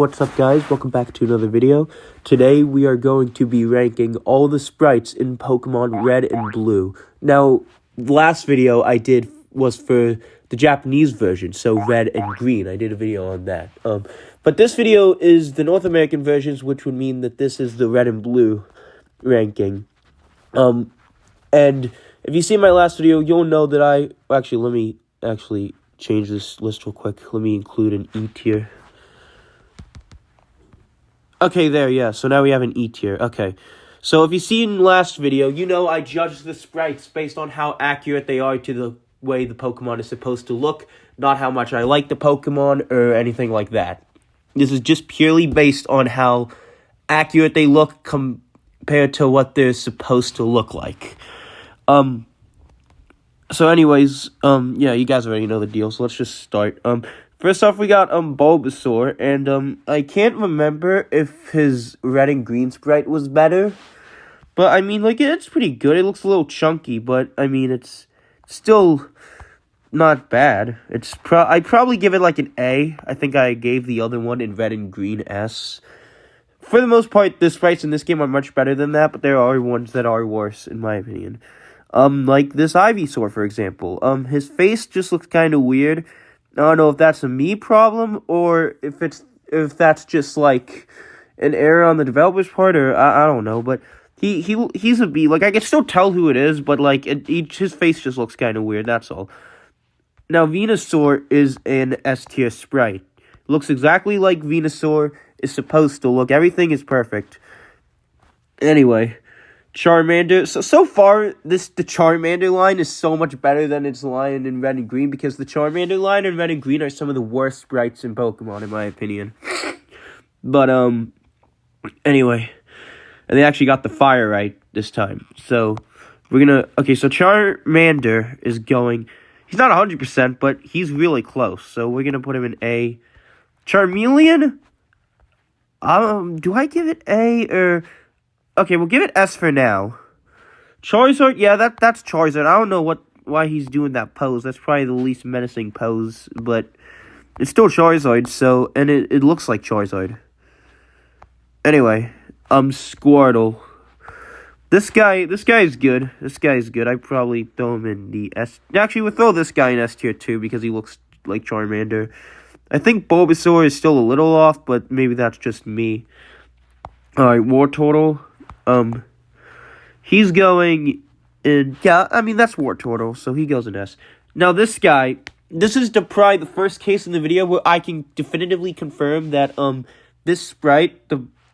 What's up, guys? Welcome back to another video. Today we are going to be ranking all the sprites in Pokemon Red and Blue. Now, last video I did was for the Japanese version, so Red and Green. I did a video on that. But this video is the North American versions, which would mean that this is the Red and Blue ranking. And if you see my last video, you'll know that let me change this list real quick. Let me include an E tier. Okay, there, yeah. So now we have an E tier. Okay. So if you see in last video, you know I judged the sprites based on how accurate they are to the way the Pokemon is supposed to look, not how much I like the Pokemon or anything like that. This is just purely based on how accurate they look compared to what they're supposed to look like. So anyways, yeah, you guys already know the deal, so let's just start. First off, we got, Bulbasaur, and, I can't remember if his red and green sprite was better, but, I mean, like, it's pretty good. It looks a little chunky, but, I mean, it's still not bad. I'd probably give it, like, an A. I think I gave the other one in red and green S. For the most part, the sprites in this game are much better than that, but there are ones that are worse, in my opinion. Like this Ivysaur, for example. His face just looks kind of weird. I don't know if that's a me problem or if that's just like an error on the developer's part, or I don't know. But he's a B. Like, I can still tell who it is, but like his face just looks kind of weird. That's all. Now Venusaur is an S tier sprite. Looks exactly like Venusaur is supposed to look. Everything is perfect. Anyway. Charmander. So far, the Charmander line is so much better than its line in Red and Green, because the Charmander line in Red and Green are some of the worst sprites in Pokemon, in my opinion. But, anyway. And they actually got the fire right this time. So, okay, so Charmander is going, he's not 100%, but he's really close. So, we're gonna put him in A. Charmeleon? Do I give it A, or... Okay, we'll give it S for now. Charizard, yeah, that's Charizard. I don't know why he's doing that pose. That's probably the least menacing pose, but it's still Charizard, so, and it looks like Charizard. Anyway, Squirtle. This guy is good. This guy is good. I'd probably throw him in the S. Actually, we'll throw this guy in S tier too, because he looks like Charmander. I think Bulbasaur is still a little off, but maybe that's just me. Alright, Wartortle. He's going in, yeah, I mean, that's Wartortle, so he goes in S. Now, this guy, this is probably the first case in the video where I can definitively confirm that, this sprite,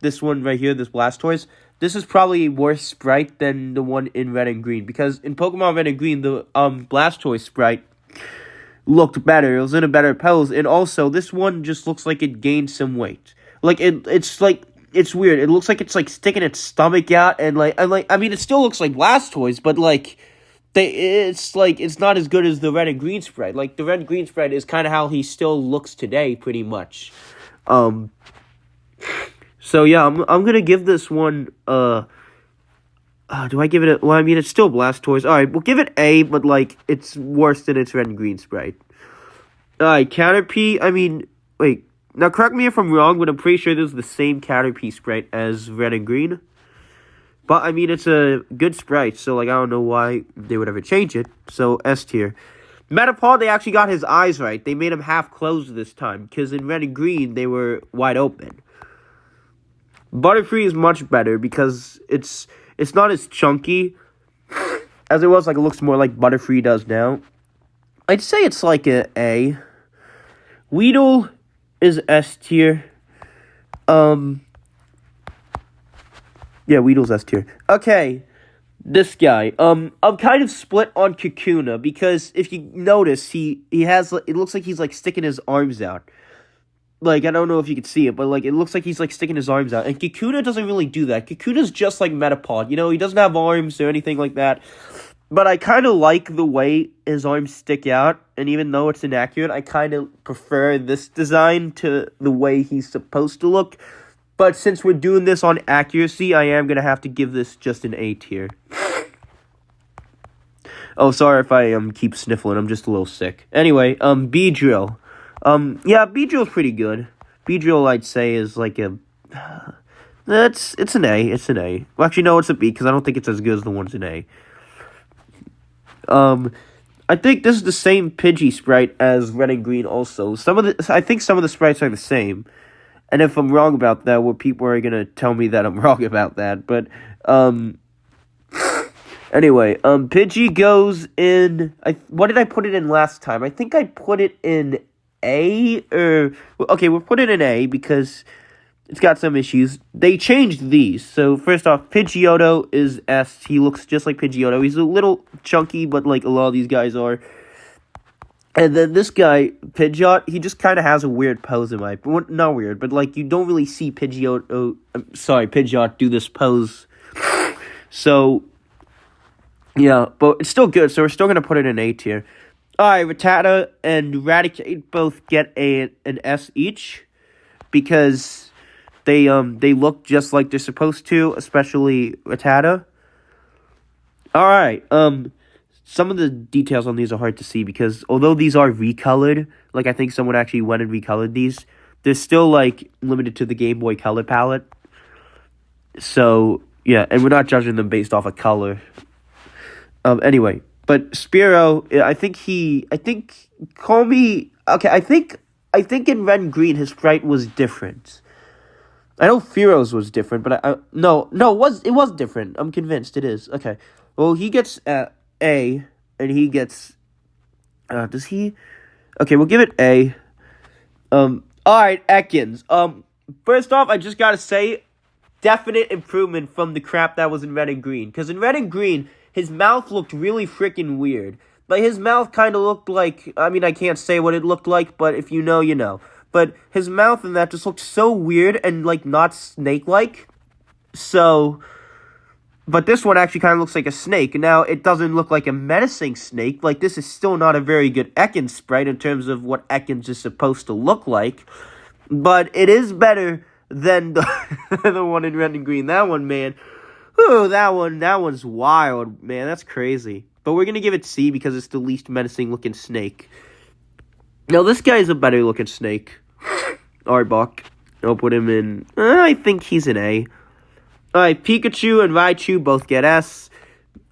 this one right here, this Blastoise, this is probably a worse sprite than the one in Red and Green, because in Pokemon Red and Green, the, Blastoise sprite looked better. It was in a better pose, and also, this one just looks like it gained some weight. Like, it's like, it's weird. It looks like it's, like, sticking its stomach out, and, I mean, it still looks like Blastoise, but, like, it's not as good as the Red and Green sprite. Like, the Red and Green sprite is kind of how he still looks today, pretty much. So, yeah, I'm gonna give this one, do I give it a, well, I mean, it's still Blastoise. Alright, we'll give it A, but, like, it's worse than its Red and Green sprite. Alright, Caterpie, I mean, wait. Now, correct me if I'm wrong, but I'm pretty sure this is the same Caterpie sprite as Red and Green. But, I mean, it's a good sprite, so, like, I don't know why they would ever change it. So, S tier. Metapod, they actually got his eyes right. They made him half closed this time, because in Red and Green, they were wide open. Butterfree is much better, because it's not as chunky as it was. Like, it looks more like Butterfree does now. I'd say it's like a A. Weedle is S tier. Yeah, Weedle's S tier. Okay, this guy. I'm kind of split on Kakuna, because if you notice, he has, it looks like he's, like, sticking his arms out. Like, I don't know if you can see it, but, like, it looks like he's, like, sticking his arms out. And Kakuna doesn't really do that. Kakuna's just like Metapod. You know, he doesn't have arms or anything like that. But I kind of like the way his arms stick out, and even though it's inaccurate, I kind of prefer this design to the way he's supposed to look. But since we're doing this on accuracy, I am going to have to give this just an A tier. Oh, sorry if I keep sniffling, I'm just a little sick. Anyway, Beedrill. Yeah, Beedrill's pretty good. Beedrill, I'd say, is like a... It's an A. It's an A. Well, actually, no, it's a B, because I don't think it's as good as the ones in A. I think this is the same Pidgey sprite as Red and Green also. I think some of the sprites are the same. And if I'm wrong about that, well, people are going to tell me that I'm wrong about that. But, anyway, Pidgey goes in... what did I put it in last time? I think I put it in A, okay, we'll put it in A, because it's got some issues. They changed these. So, first off, Pidgeotto is S. He looks just like Pidgeotto. He's a little chunky, but, like, a lot of these guys are. And then this guy, Pidgeot, he just kind of has a weird pose in my... Well, not weird, but, like, you don't really see Pidgeot do this pose. So, yeah, but it's still good, so we're still going to put it in A tier. Alright, Rattata and Raticate both get an S each, because they look just like they're supposed to, especially Rattata. Alright, some of the details on these are hard to see, because although these are recolored, like I think someone actually went and recolored these, they're still, like, limited to the Game Boy Color palette. So, yeah, and we're not judging them based off of color. Anyway, but Spearow, I think in Red and Green his sprite was different. I know Fearo's was different, but it was different. I'm convinced it is. Okay, well, he gets A, and he gets, does he? Okay, we'll give it A. Alright, Ekans. First off, I just gotta say, definite improvement from the crap that was in Red and Green. Because in Red and Green, his mouth looked really freaking weird. Like, his mouth kind of looked like... I mean, I can't say what it looked like, but if you know, you know. But his mouth in that just looked so weird and, like, not snake-like. So... But this one actually kind of looks like a snake. Now, it doesn't look like a menacing snake. Like, this is still not a very good Ekans sprite in terms of what Ekans is supposed to look like. But it is better than the one in Red and Green. That one, man... Ooh, that one's wild, man. That's crazy. But we're gonna give it C because it's the least menacing looking snake. Now, this guy's a better looking snake. Arbok. I'll put him in... I think he's an A. Alright, Pikachu and Raichu both get S.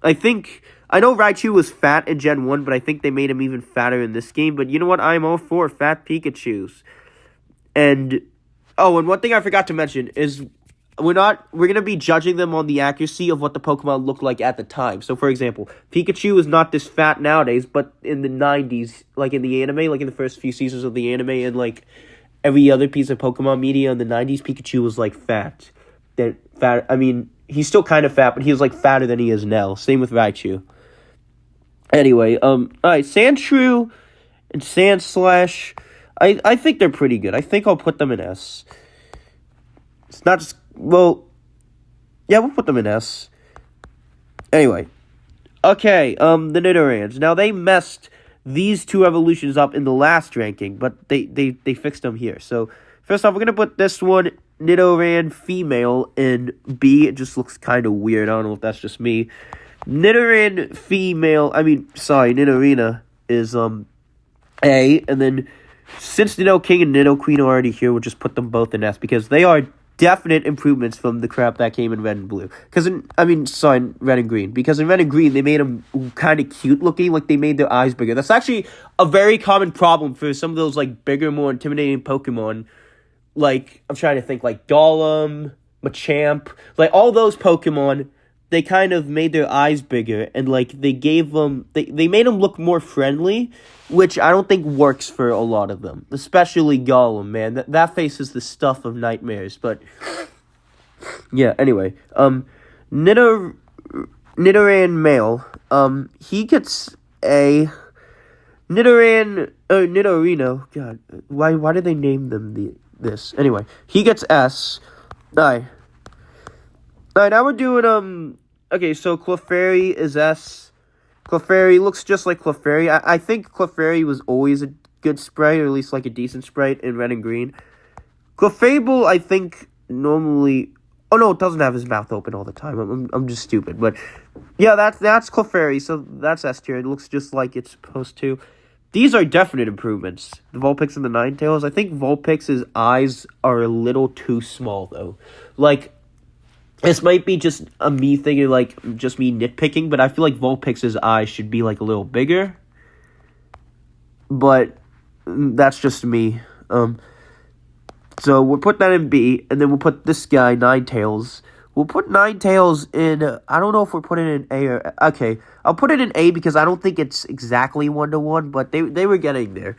I know Raichu was fat in Gen 1, but I think they made him even fatter in this game. But you know what? I'm all for fat Pikachus. And... Oh, and one thing I forgot to mention is... We're going to be judging them on the accuracy of what the Pokemon looked like at the time. So, for example, Pikachu is not this fat nowadays, but in the 90s, like in the anime, like in the first few seasons of the anime, and like every other piece of Pokemon media in the 90s, Pikachu was like fat. I mean, he's still kind of fat, but he was like fatter than he is now. Same with Raichu. Anyway, alright, Sandshrew and Sandslash, I think they're pretty good. I think I'll put them in S. It's not just... Well, yeah, we'll put them in S. Anyway. Okay, the Nidorans. Now, they messed these two evolutions up in the last ranking, but they fixed them here. So, first off, we're going to put this one, Nidoran female, in B. It just looks kind of weird. I don't know if that's just me. Nidorina is, A. And then, since Nido King and Nido Queen are already here, we'll just put them both in S, because they are definite improvements from the crap that came in Red and Blue. Red and Green. Because in Red and Green, they made them kind of cute looking, like they made their eyes bigger. That's actually a very common problem for some of those, like, bigger, more intimidating Pokemon. Like, I'm trying to think, like, Golem, Machamp, like, all those Pokemon, they kind of made their eyes bigger, and, like, they gave them, they made them look more friendly, which I don't think works for a lot of them. Especially Golem, man. That face is the stuff of nightmares, but... Yeah, anyway. Nidoran male. He gets A. Nidorino. God, why did they name them this? Anyway, he gets S. Alright, now we're doing, okay, so Clefairy is S. Clefairy looks just like Clefairy. I think Clefairy was always a good sprite, or at least like a decent sprite in Red and Green. Clefable, I think, normally... Oh, no, it doesn't have his mouth open all the time. I'm just stupid. But, yeah, that's Clefairy, so that's S tier. It looks just like it's supposed to. these are definite improvements. The Vulpix and the Ninetales. I think Vulpix's eyes are a little too small, though. Like, this might be just a me thing, like, just me nitpicking, but I feel like Vulpix's eyes should be, like, a little bigger. But that's just me. So we'll put that in B, and then we'll put this guy, Ninetales. We'll put Ninetales in, I don't know if we're putting it in A or, okay. I'll put it in A because I don't think it's exactly 1-to-1, but they were getting there.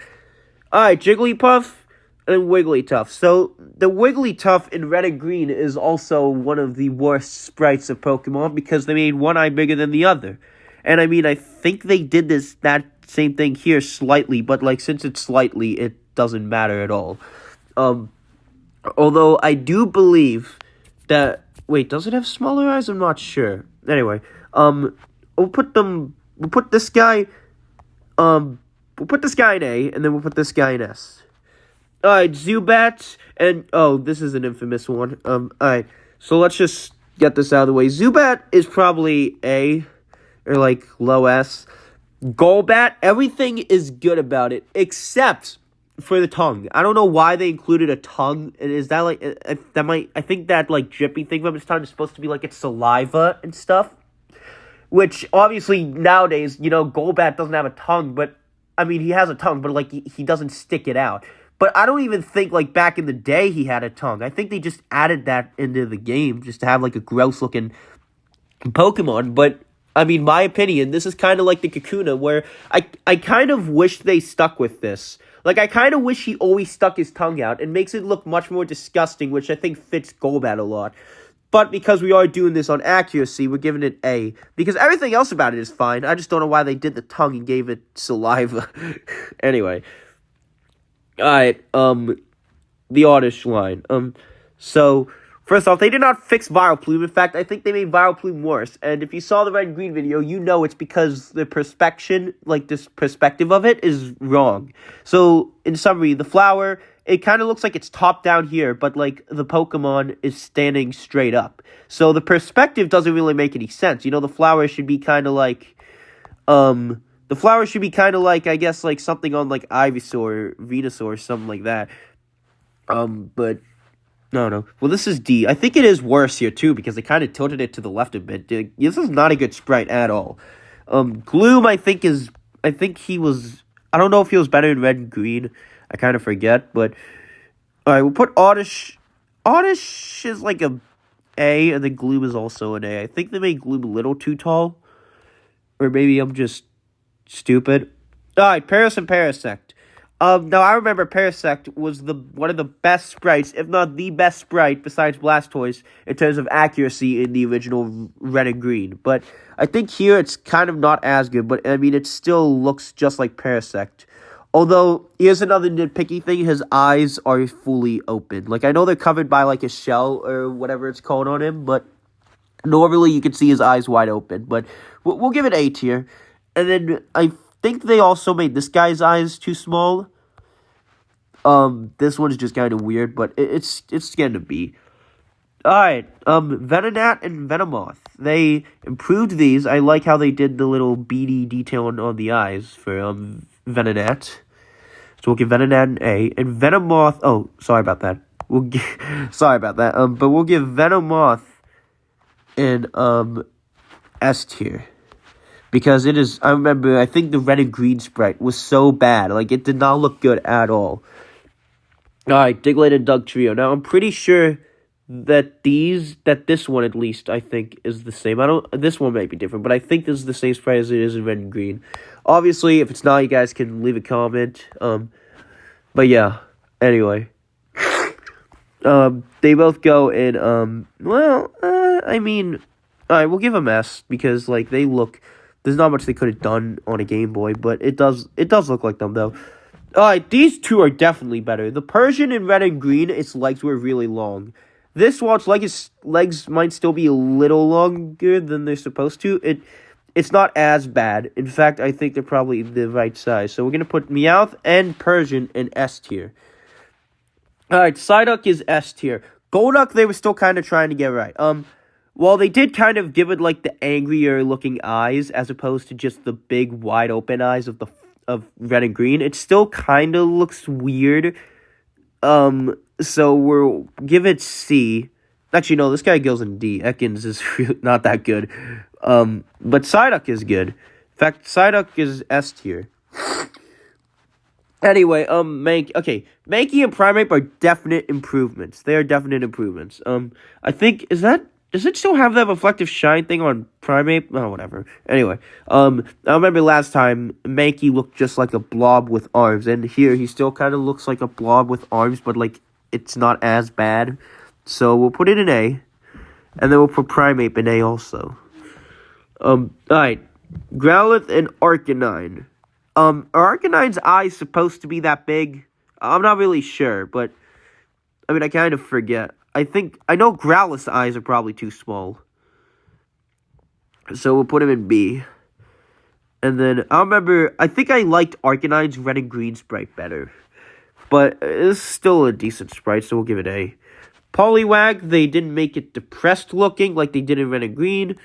Alright, Jigglypuff and Wigglytuff. So, the Wigglytuff in red and green is also one of the worst sprites of Pokemon because they made one eye bigger than the other. And I mean, I think they did that same thing here slightly, but like, since it's slightly, it doesn't matter at all. Although I do believe that, wait, does it have smaller eyes? I'm not sure. Anyway, we'll put this guy in A, and then we'll put this guy in S. Alright, Zubat, and, oh, this is an infamous one. Alright, so let's just get this out of the way. Zubat is probably A, or, like, low S. Golbat, everything is good about it, except for the tongue. I don't know why they included a tongue. Is that, like, I think that, like, drippy thing from its tongue is supposed to be, like, its saliva and stuff. Which, obviously, nowadays, you know, Golbat doesn't have a tongue, but, I mean, he has a tongue, but, like, he doesn't stick it out. But I don't even think, like, back in the day he had a tongue. I think they just added that into the game just to have, like, a gross-looking Pokemon. But, I mean, my opinion, this is kind of like the Kakuna, where I kind of wish they stuck with this. Like, I kind of wish he always stuck his tongue out. It makes it look much more disgusting, which I think fits Golbat a lot. But because we are doing this on accuracy, we're giving it A. Because everything else about it is fine. I just don't know why they did the tongue and gave it saliva. Anyway. Alright, the Oddish line. So, first off, they did not fix Vileplume. In fact, I think they made Vileplume worse. And if you saw the red and green video, you know it's because the perspective of it is wrong. So, in summary, the flower, it kind of looks like it's top down here, but, like, the Pokemon is standing straight up. So, the perspective doesn't really make any sense. You know, the flower should be kind of like, I guess, like, something on, like, Ivysaur or Venusaur or something like that. But, no. Well, this is D. I think it is worse here, too, because they kind of tilted it to the left a bit. This is not a good sprite at all. Gloom, I think he was, I don't know if he was better in red and green. I kind of forget, but, alright, we'll put Oddish. Oddish is, like, a A, and then Gloom is also an A. I think they made Gloom a little too tall. Or maybe I'm just stupid. Alright, Paris and Parasect. Now I remember Parasect was one of the best sprites, if not the best sprite, besides Blastoise, in terms of accuracy in the original red and green. But I think here it's kind of not as good, but I mean, it still looks just like Parasect. Although, here's another nitpicky thing, his eyes are fully open. Like, I know they're covered by, like, a shell or whatever it's called on him, but normally you can see his eyes wide open. But we'll give it A tier. And then I think they also made this guy's eyes too small. This one's just kind of weird, but it's getting a B. Alright, Venonat and Venomoth. They improved these. I like how they did the little beady detail on the eyes for, Venonat. So we'll give Venonat an A. And Venomoth, oh, sorry about that. But we'll give Venomoth an, S tier. Because it is, I think the red and green sprite was so bad. Like, it did not look good at all. Alright, Diglett and Dugtrio. Now, I'm pretty sure that this one, at least, I think, is the same. This one might be different, but I think this is the same sprite as it is in red and green. Obviously, if it's not, you guys can leave a comment. But yeah, anyway. They both go in, I mean, alright, we'll give them S, because, like, they look, there's not much they could have done on a Game Boy, but it does look like them, though. Alright, these two are definitely better. The Persian in red and green, its legs were really long. This one's legs might still be a little longer than they're supposed to. It's not as bad. In fact, I think they're probably the right size. So we're going to put Meowth and Persian in S tier. Alright, Psyduck is S tier. Golduck, they were still kind of trying to get right. Well, they did kind of give it, like, the angrier looking eyes, as opposed to just the big, wide open eyes of of red and green. It still kind of looks weird. So we'll give it C. Actually, no, this guy goes in D. Ekans is not that good. But Psyduck is good. In fact, Psyduck is S tier. Anyway, Mankey and Primeape are definite improvements. They are definite improvements. I think, does it still have that reflective shine thing on Primeape? Oh, whatever. Anyway, I remember last time, Mankey looked just like a blob with arms, and here he still kind of looks like a blob with arms, but, like, it's not as bad. So we'll put it in A, and then we'll put Primeape in A also. Alright, Growlithe and Arcanine. Are Arcanine's eyes supposed to be that big? I'm not really sure, but I mean, I kind of forget. I know Growlithe's eyes are probably too small. So we'll put him in B. And then, I think I liked Arcanine's red and green sprite better. But it's still a decent sprite, so we'll give it A. Poliwag, they didn't make it depressed looking like they did in red and green.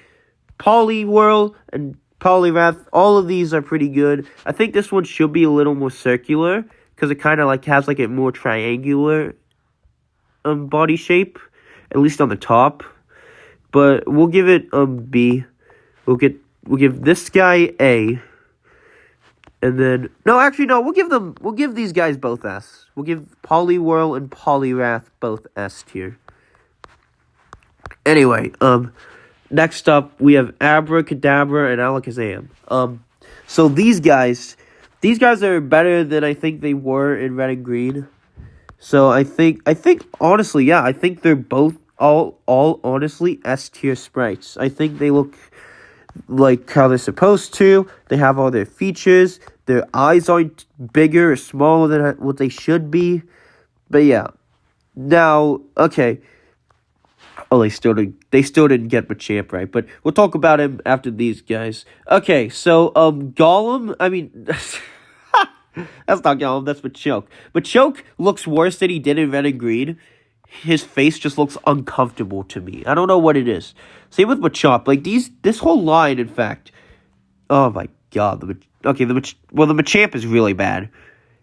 Poliwhirl and Poliwrath, all of these are pretty good. I think this one should be a little more circular, because it kind of like has like a more triangular body shape, at least on the top. But we'll give it B. We'll give this guy A. And then we'll give these guys both S. We'll give Poliwhirl and Poliwrath both S tier. Anyway, next up, we have Abracadabra and Alakazam. So these guys are better than I think they were in red and green. So I think honestly, yeah, I think they're both all honestly S tier sprites. I think they look like how they're supposed to. They have all their features. Their eyes aren't bigger or smaller than what they should be. But yeah. Now, okay. Oh, they still didn't get Machamp right, but we'll talk about him after these guys. Okay, so Golem, I mean that's not Golem, that's Machoke. Machoke looks worse than he did in red and green. His face just looks uncomfortable to me. I don't know what it is. Same with Machop. Like this whole line, in fact. Oh my god, the Machamp is really bad.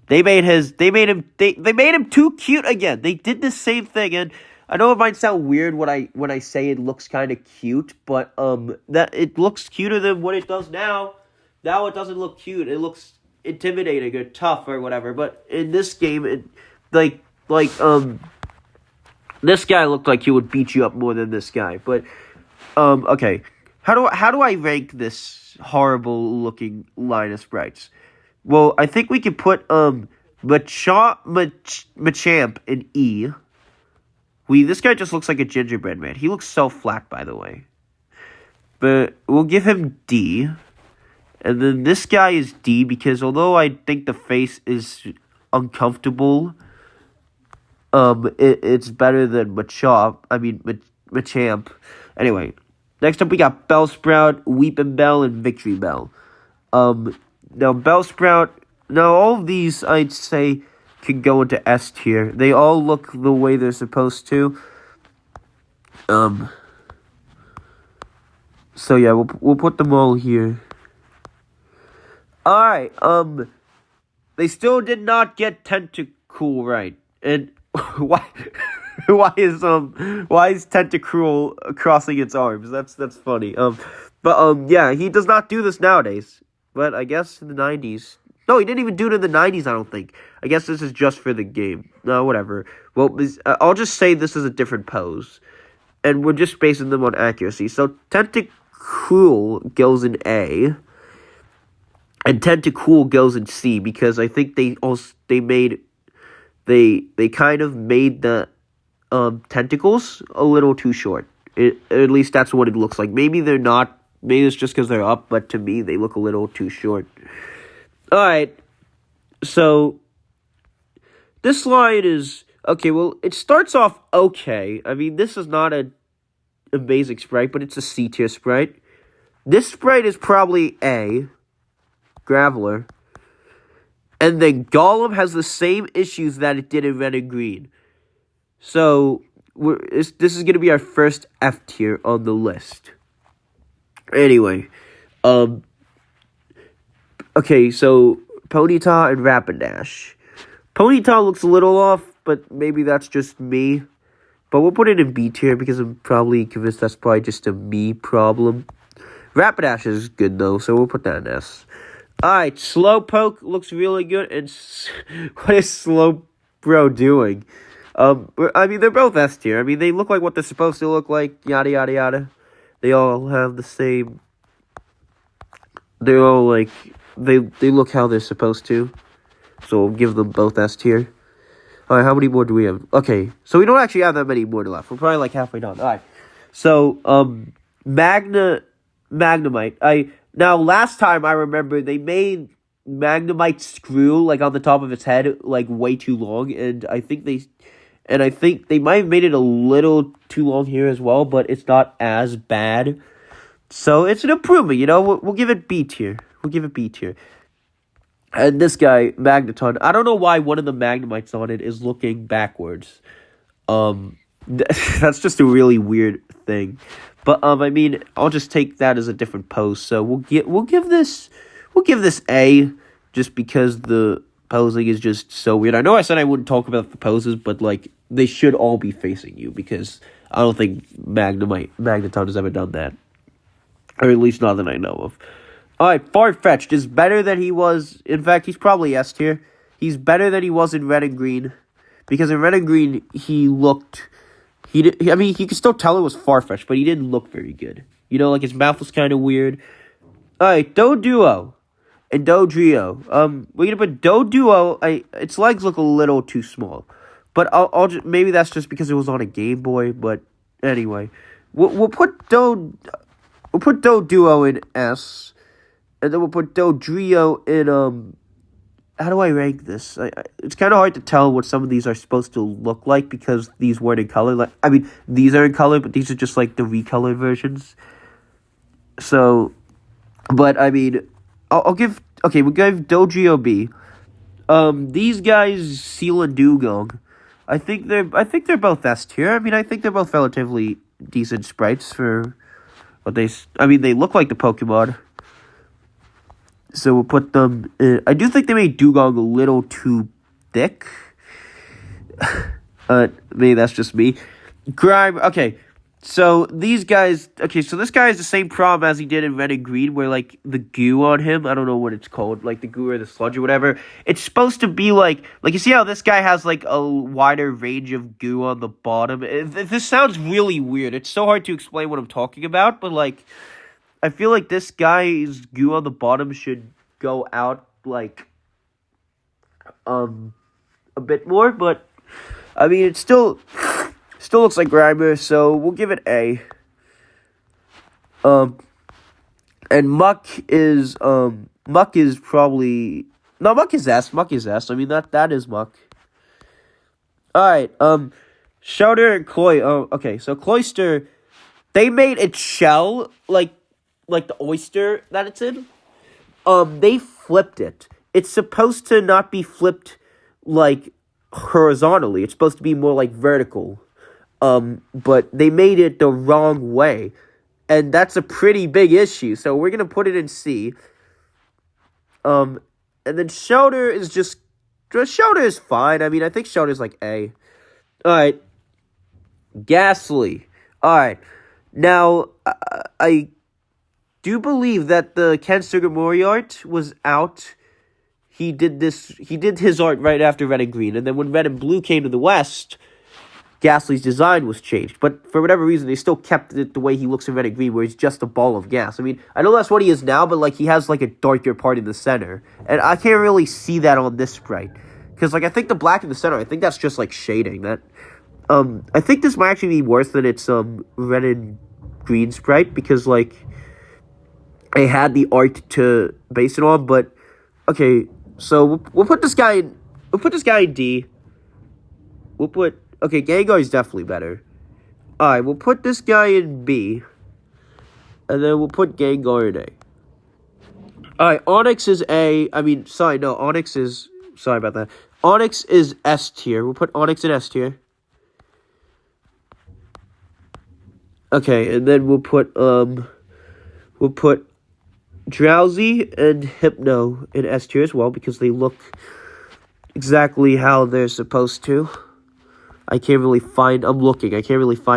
They made him too cute again. They did the same thing, and I know it might sound weird when I say it looks kind of cute, but that it looks cuter than what it does now. Now it doesn't look cute. It looks intimidating or tough or whatever. But in this game, this guy looked like he would beat you up more than this guy. But okay, how do I rank this horrible looking line of sprites? Well, I think we can put Machamp in E. This guy just looks like a gingerbread man. He looks so flat, by the way. But we'll give him D. And then this guy is D because although I think the face is uncomfortable, it's better than Machamp. Anyway, next up we got Bellsprout, Weeping Bell, and Victory Bell. Now Bellsprout, all of these I'd say can go into S tier. They all look the way they're supposed to. So yeah, we'll put them all here. Alright, they still did not get Tentacool right. And why is Tentacruel crossing its arms? That's funny. Yeah, he does not do this nowadays. But I guess in the 90s. No, he didn't even do it in the 90s, I don't think. I guess this is just for the game. No, whatever. Well, I'll just say this is a different pose. And we're just basing them on accuracy. So Tentacruel goes in A. And Tentacool goes in C because I think they kind of made the tentacles a little too short. At least that's what it looks like. Maybe they're not. Maybe it's just because they're up, but to me they look a little too short. Alright, so this line is okay. Well, it starts off okay. I mean, this is not an amazing sprite, but it's a C tier sprite. This sprite is probably A. Graveler. And then Golem has the same issues that it did in red and green. So this is going to be our first F tier on the list. Anyway, okay, so Ponyta, and Rapidash. Ponyta looks a little off, but maybe that's just me. But we'll put it in B tier because I'm probably convinced that's probably just a me problem. Rapidash is good though, so we'll put that in S. Alright, Slowpoke looks really good, and what is Slowbro doing? I mean, they're both S tier. I mean, they look like what they're supposed to look like, yada, yada, yada. They all have the same... They're all, like... They look how they're supposed to. So we'll give them both S tier. Alright, how many more do we have? Okay, so we don't actually have that many more left. We're probably, like, halfway done. Alright, so, Magnemite. Now, last time I remember, they made Magnemite's screw, like, on the top of its head, like, way too long, and I think they might have made it a little too long here as well, but it's not as bad. So, it's an improvement, you know? We'll give it B tier. We'll give it B tier. And this guy, Magneton, I don't know why one of the Magnemites on it is looking backwards. That's just a really weird thing. But I mean, I'll just take that as a different pose. So we'll give this A, just because the posing is just so weird. I know I said I wouldn't talk about the poses, but like they should all be facing you because I don't think Magneton has ever done that, or at least not that I know of. All right, Farfetch'd is better than he was. In fact, he's probably S tier. He's better than he was in Red and Green, because in Red and Green he looked. You could still tell it was Farfetch'd, but he didn't look very good. You know, like his mouth was kind of weird. Alright, Doduo and Dodrio. We're gonna put Doduo. Its legs look a little too small, but I'll just, maybe that's just because it was on a Game Boy. But anyway, we'll put Doduo in S, and then we'll put Dodrio in How do I rank this? It's kind of hard to tell what some of these are supposed to look like because these weren't in color. Like, I mean, these are in color, but these are just like the recolored versions. So, but I mean, we'll give Dodrio B. These guys, Seal and Dugong, I think they're both S tier. I mean, I think they're both relatively decent sprites for what they look like the Pokemon. So we'll put them in. I do think they made Dugong a little too thick. Maybe that's just me. Grime. Okay, so these guys. Okay, so this guy has the same problem as he did in Red and Green, where like the goo on him. I don't know what it's called, like the goo or the sludge or whatever. It's supposed to be like you see how this guy has like a wider range of goo on the bottom. This sounds really weird. It's so hard to explain what I'm talking about, but like. I feel like this guy's goo on the bottom should go out, like, a bit more, but, I mean, it still looks like Grimer, so we'll give it A. And Muck is probably, no, Muck is S, I mean, that is Muck. Alright, Shouter and Cloy, okay, so Cloyster, they made its shell, like the oyster that it's in, they flipped it. It's supposed to not be flipped, like, horizontally. It's supposed to be more, like, vertical. But they made it the wrong way. And that's a pretty big issue. So we're gonna put it in C. And then Shelter is Shelter is fine. I mean, I think Shelter's, like, A. Alright. Ghastly. Alright. Now, I do believe that the Ken Sugimori art was out. He did his art right after Red and Green, and then when Red and Blue came to the West, Ghastly's design was changed. But for whatever reason, they still kept it the way he looks in Red and Green, where he's just a ball of gas. I mean, I know that's what he is now, but like he has like a darker part in the center, and I can't really see that on this sprite because like I think the black in the center, I think that's just like shading. That I think this might actually be worse than its Red and Green sprite because like. I had the art to base it on, but okay. So we'll put this guy in. We'll put this guy in D. Gengar is definitely better. All right, we'll put this guy in B, and then we'll put Gengar in A. All right, Onix is A. Onix is. Sorry about that. Onix is S tier. We'll put Onix in S tier. Okay, and then we'll put Drowsy and Hypno in S tier as well because they look exactly how they're supposed to. I can't really find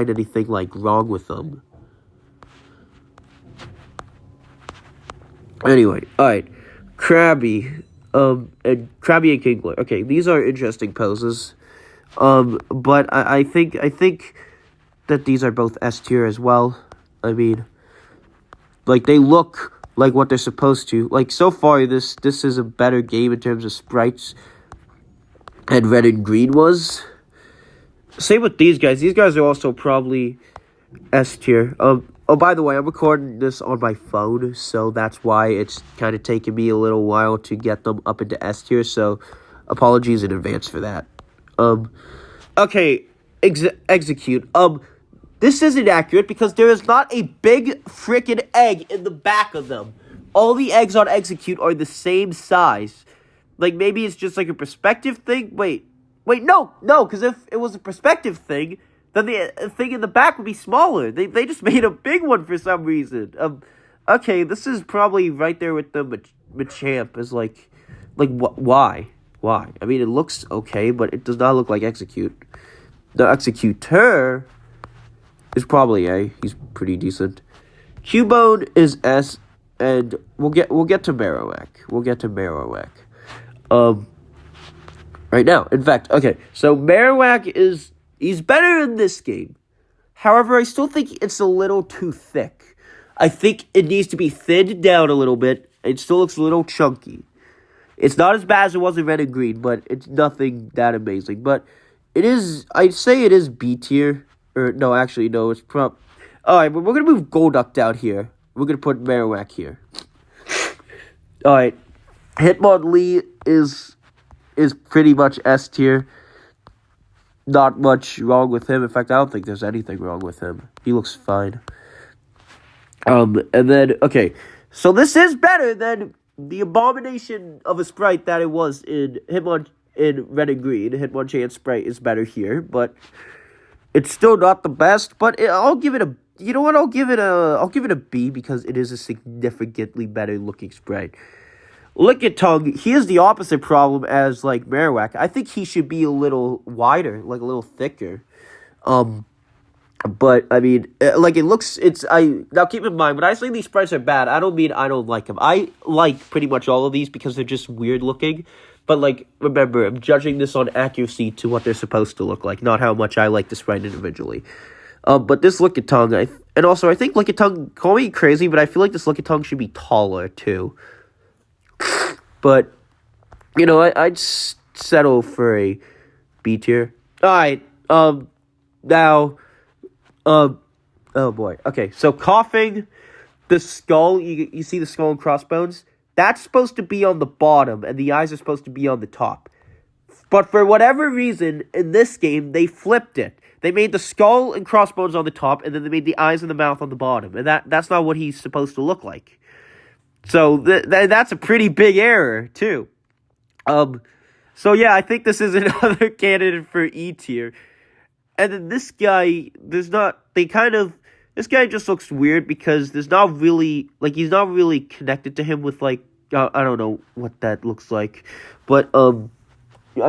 anything like wrong with them. Anyway, alright. Krabby. And Krabby and Kingler. Okay, these are interesting poses. But I think that these are both S tier as well. I mean, like, they look like what they're supposed to. Like, so far, this is a better game in terms of sprites than Red and Green was. Same with these guys. These guys are also probably S tier. Oh, by the way, I'm recording this on my phone, so that's why it's kind of taking me a little while to get them up into S tier, so apologies in advance for that. Okay, execute. This isn't accurate because there is not a big freaking egg in the back of them. All the eggs on execute are the same size. Like, maybe it's just like a perspective thing? Wait, no, because if it was a perspective thing, then the thing in the back would be smaller. They just made a big one for some reason. Okay, this is probably right there with the Machamp. Is like, why? Why? I mean, it looks okay, but it does not look like Execute. The Executor is probably A. He's pretty decent. Cubone is S, and we'll get to Marowak. Right now. In fact, okay. So Marowak he's better in this game. However, I still think it's a little too thick. I think it needs to be thinned down a little bit. It still looks a little chunky. It's not as bad as it was in Red and Green, but it's nothing that amazing. But it is, I'd say it is B tier. Or, no, actually, no, it's alright, but we're going to move Golduck down here. We're going to put Marowak here. Alright, Hitmonlee is pretty much S tier. Not much wrong with him. In fact, I don't think there's anything wrong with him. He looks fine. And then, okay, so this is better than the abomination of a sprite that it was in Red and Green. Hitmonchan sprite is better here, but it's still not the best. But I'll give it a, you know what? I'll give it a B because it is a significantly better looking sprite. Lickitung, he has the opposite problem as, like, Marowak. I think he should be a little wider, like, a little thicker. But, I mean, like, now keep in mind, when I say these sprites are bad, I don't mean I don't like them. I like pretty much all of these because they're just weird looking. But, like, remember, I'm judging this on accuracy to what they're supposed to look like, not how much I like the sprite individually. But this Lickitung, and also, I think Lickitung, call me crazy, but I feel like this Lickitung should be taller, too. But, you know, I'd settle for a B tier. Alright, now, oh boy. Okay, so Coughing, the skull, you see the skull and crossbones? That's supposed to be on the bottom, and the eyes are supposed to be on the top. But for whatever reason, in this game, they flipped it. They made the skull and crossbones on the top, and then they made the eyes and the mouth on the bottom. And that's not what he's supposed to look like. So that's a pretty big error, too. So yeah, I think this is another candidate for E tier. And then this guy, this guy just looks weird because there's not really, like, he's not really connected to him with, like, I don't know what that looks like. But, I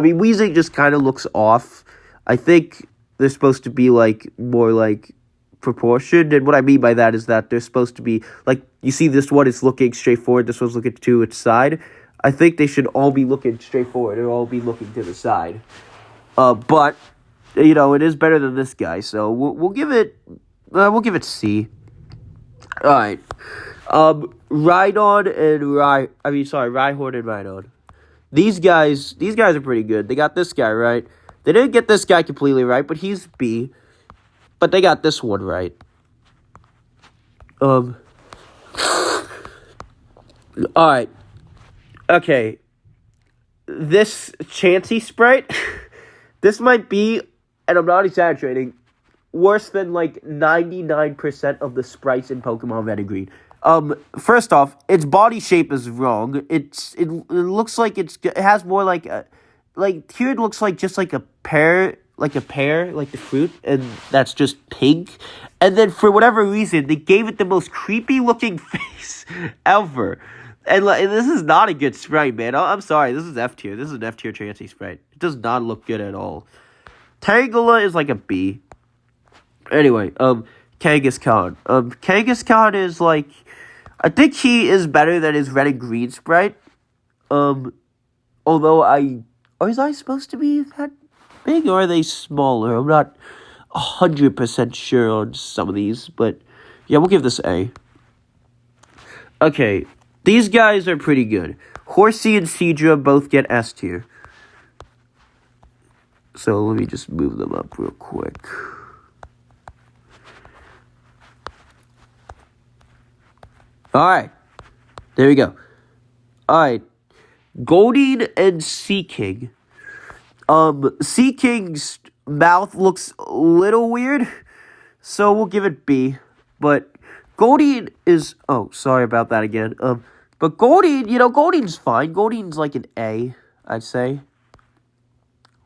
mean, Weezing just kind of looks off. I think they're supposed to be, like, more, like, proportioned, and what I mean by that is that they're supposed to be, like, you see this one is looking straight forward, this one's looking to its side. I think they should all be looking straight forward, or all be looking to the side. But, you know, it is better than this guy, so we'll give it C. Alright. Rhydon and Rhyhorn and Rhydon. These guys are pretty good. They got this guy right. They didn't get this guy completely right, but he's B. But they got this one right. Alright. Okay. This Chansey sprite, this might be, and I'm not exaggerating, worse than, like, 99% of the sprites in Pokemon Red and Green. First off, its body shape is wrong. It looks like it has more like a, like, here it looks like just like a pear, like a pear, like the fruit, and that's just pink. And then for whatever reason, they gave it the most creepy looking face ever. And like, this is not a good Sprite, man. I'm sorry, this is F tier. This is an F tier Chansey Sprite. It does not look good at all. Tangela is like a B. Anyway, Kangaskhan. Kangaskhan is like, I think he is better than his red and green Sprite. Although are his eyes supposed to be that big, or are they smaller? I'm not 100% sure on some of these, but yeah, we'll give this A. Okay, these guys are pretty good. Horsey and Seadra both get S tier. So let me just move them up real quick. Alright, there we go. Alright, Goldeen and Sea King. Sea King's mouth looks a little weird, so we'll give it B. But Goldeen is, oh, sorry about that again. But Goldeen, Goldeen's fine. Goldeen's like an A, I'd say.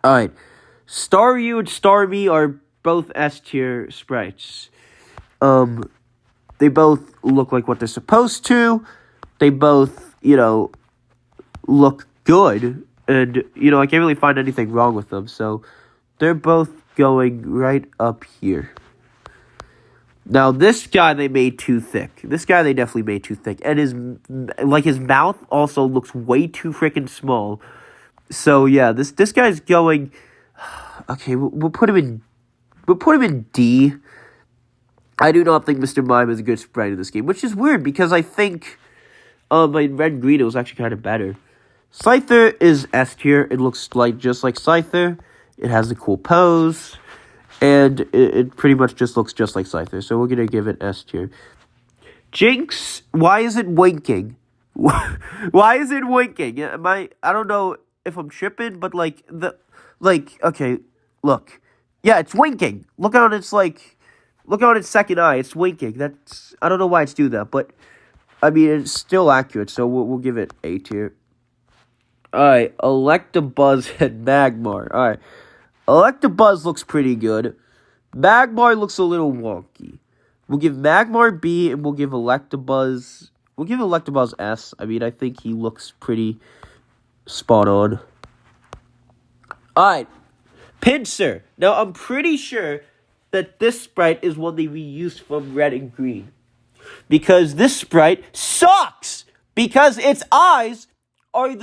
Alright, Staryu and Starmie are both S tier sprites. They both look like what they're supposed to. They both, look good. And, I can't really find anything wrong with them. So, they're both going right up here. Now, this guy they made too thick. This guy they definitely made too thick. And his mouth also looks way too freaking small. So, yeah, this guy's going... Okay, we'll put him in D. I do not think Mr. Mime is a good sprite in this game, which is weird because I think in Red and Green it was actually kind of better. Scyther is S tier. It looks just like Scyther. It has the cool pose, and it pretty much just looks just like Scyther. So we're gonna give it S tier. Jinx, why is it winking? Why is it winking? I don't know if I'm tripping, but okay, look, yeah, it's winking. Look on its second eye. It's winking. I don't know why it's doing that, but I mean it's still accurate. So we'll give it A tier. All right, Electabuzz and Magmar. All right, Electabuzz looks pretty good. Magmar looks a little wonky. We'll give Magmar B, and we'll give Electabuzz S. I mean, I think he looks pretty spot on. All right, Pinsir. Now, I'm pretty sure that this sprite is one they reused from Red and Green. Because this sprite sucks! Because its eyes are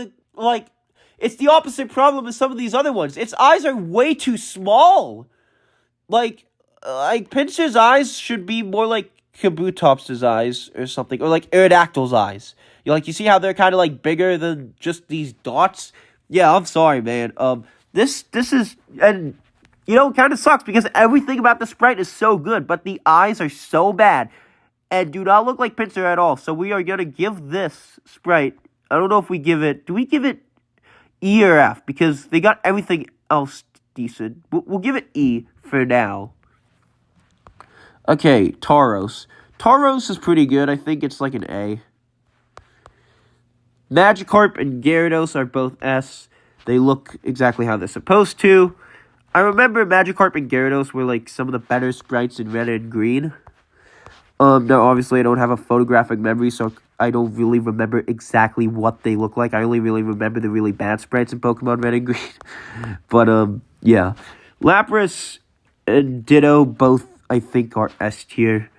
it's the opposite problem as some of these other ones. Its eyes are way too small. Like Pinsir's eyes should be more like Kabutops' eyes or something. Or like Aerodactyl's eyes. You see how they're kind of bigger than just these dots? Yeah, I'm sorry, man. This is, and it kind of sucks because everything about the sprite is so good, but the eyes are so bad and do not look like Pinsir at all. So we are going to give this sprite, I don't know if do we give it E or F? Because they got everything else decent. We'll give it E for now. Okay, Tauros. Tauros is pretty good. I think it's like an A. Magikarp and Gyarados are both S. They look exactly how they're supposed to. I remember Magikarp and Gyarados were some of the better sprites in Red and Green. Now obviously I don't have a photographic memory, so I don't really remember exactly what they look like. I only really remember the really bad sprites in Pokemon Red and Green. But yeah. Lapras and Ditto both I think are S tier.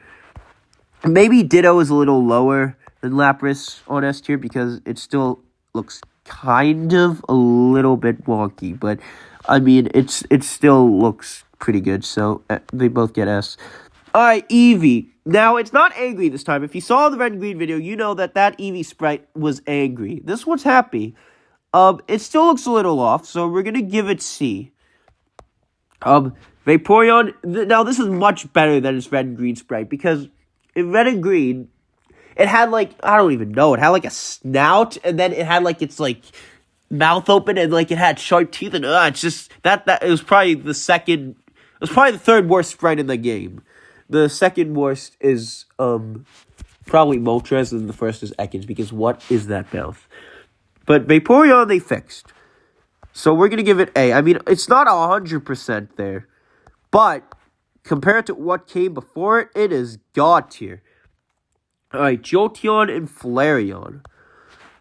Maybe Ditto is a little lower than Lapras on S tier because it still looks kind of a little bit wonky, but I mean it still looks pretty good, so they both get S. Alright, Eevee. Now, it's not angry this time. If you saw the Red and Green video, you know that Eevee sprite was angry. This one's happy. It still looks a little off, so we're gonna give it C. Vaporeon, now this is much better than its Red and Green sprite, because in Red and Green, it had I don't even know, it had a snout, and then it had its mouth open, and it had sharp teeth, and it's just, that it was probably the third worst sprite in the game. The second worst is, probably Moltres, and the first is Ekans, because what is that mouth? But Vaporeon, they fixed. So we're going to give it A. I mean, it's not 100% there. But compared to what came before it, it is God tier. Alright, Jolteon and Flareon.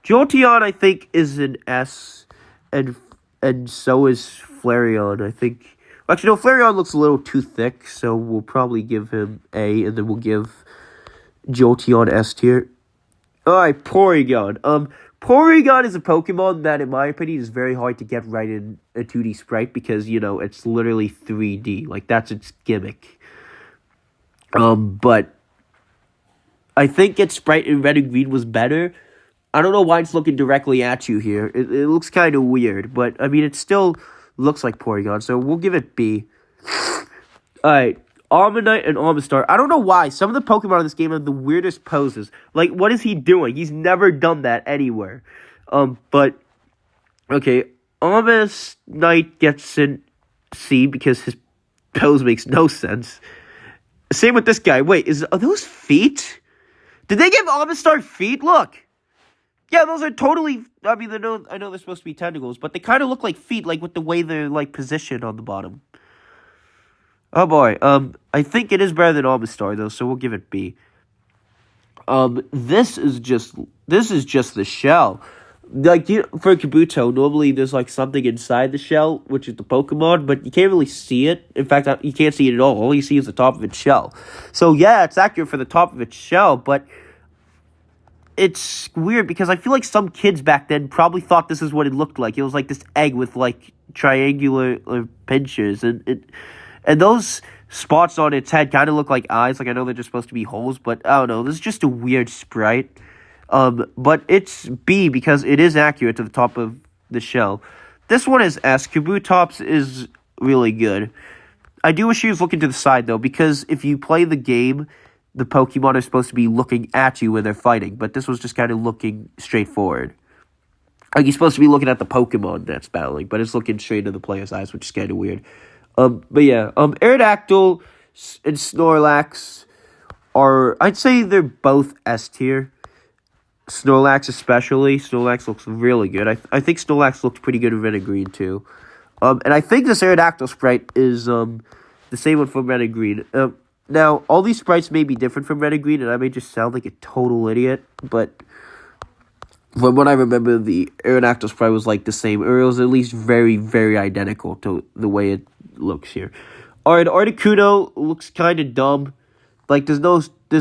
Jolteon, I think, is an S. And so is Flareon, I think. Actually, no, Flareon looks a little too thick. So we'll probably give him A. And then we'll give Jolteon S tier. Alright, Porygon. Porygon is a Pokemon that, in my opinion, is very hard to get right in a 2D sprite because, you know, it's literally 3D. Like, that's its gimmick. But I think its sprite in Red and Green was better. I don't know why it's looking directly at you here. It looks kind of weird, but, I mean, it still looks like Porygon, so we'll give it B. Alright. Armanite and Armastar. I don't know why. Some of the Pokemon in this game have the weirdest poses. Like, what is he doing? He's never done that anywhere. But, okay. Armanite gets in C because his pose makes no sense. Same with this guy. Wait, are those feet? Did they give Armastar feet? Look. Yeah, those are totally... I mean, I know they're supposed to be tentacles, but they kind of look like feet, like with the way they're, like, positioned on the bottom. Oh boy, I think it is better than Armastar though, so we'll give it B. This is just the shell. Like, for Kabuto, normally there's like something inside the shell, which is the Pokemon, but you can't really see it. In fact, you can't see it at all. All you see is the top of its shell. So yeah, it's accurate for the top of its shell, but it's weird because I feel like some kids back then probably thought this is what it looked like. It was like this egg with like triangular pinchers, and those spots on its head kind of look like eyes. Like, I know they're just supposed to be holes, but I don't know. This is just a weird sprite. But it's B because it is accurate to the top of the shell. This one is S. Kabutops is really good. I do wish he was looking to the side, though, because if you play the game, the Pokemon are supposed to be looking at you when they're fighting, but this was just kind of looking straight forward. Like, you're supposed to be looking at the Pokemon that's battling, but it's looking straight into the player's eyes, which is kind of weird. But yeah, Aerodactyl and Snorlax are, I'd say they're both S tier. Snorlax especially. Snorlax looks really good. I think Snorlax looked pretty good in Red and Green too. And I think this Aerodactyl sprite is, the same one from Red and Green. Now, all these sprites may be different from Red and Green, and I may just sound like a total idiot, but from what I remember, the Aerodactyl sprite was like the same, or it was at least very, very identical to the way it looks here. Alright, Articuno looks kind of dumb. Like, there's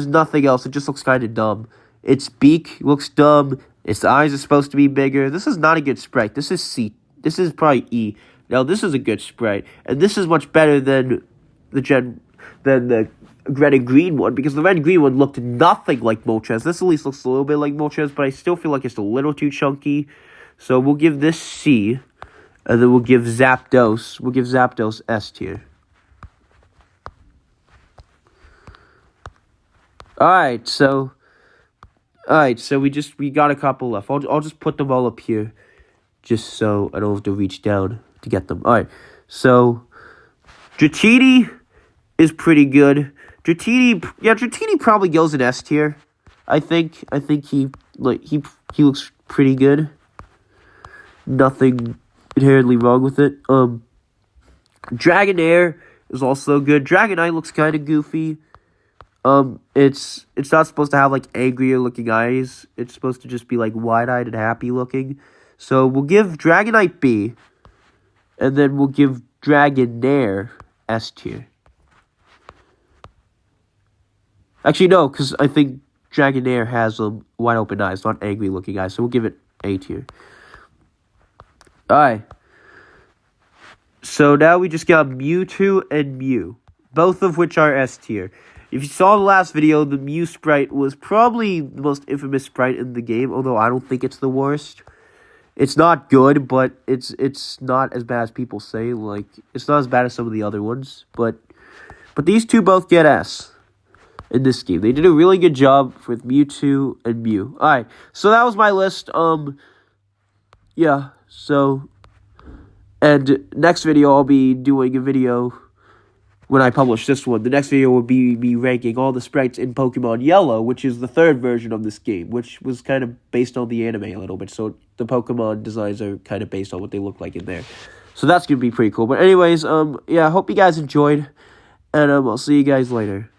nothing else. It just looks kind of dumb. Its beak looks dumb. Its eyes are supposed to be bigger. This is not a good sprite. This is C. This is probably E. Now, this is a good sprite. And this is much better than the Red and Green one, because the Red and Green one looked nothing like Moltres. This at least looks a little bit like Moltres, but I still feel like it's a little too chunky. So we'll give this C. And then we'll give Zapdos S tier. Alright, so we got a couple left. I'll just put them all up here, just so I don't have to reach down to get them. Alright, so Dratini is pretty good. Dratini probably goes in S tier. I think he looks pretty good. Nothing inherently wrong with it. Dragonair is also good. Dragonite looks kind of goofy. It's not supposed to have like angrier looking eyes. It's supposed to just be like wide-eyed and happy looking. So we'll give Dragonite B, and then we'll give Dragonair S tier. Actually, no, because I think Dragonair has wide open eyes, not angry looking eyes. So we'll give it A tier. Alright. So now we just got Mewtwo and Mew, both of which are S tier. If you saw the last video, the Mew sprite was probably the most infamous sprite in the game, although I don't think it's the worst. It's not good, but it's not as bad as people say. Like, it's not as bad as some of the other ones, but these two both get S in this game. They did a really good job with Mewtwo and Mew. Alright, so that was my list. Yeah, so, and next video I'll be doing a video when I publish this one. The next video will be me ranking all the sprites in Pokemon Yellow, which is the third version of this game, which was kind of based on the anime a little bit. So the Pokemon designs are kind of based on what they look like in there. So that's going to be pretty cool. But anyways, yeah, I hope you guys enjoyed, and I'll see you guys later.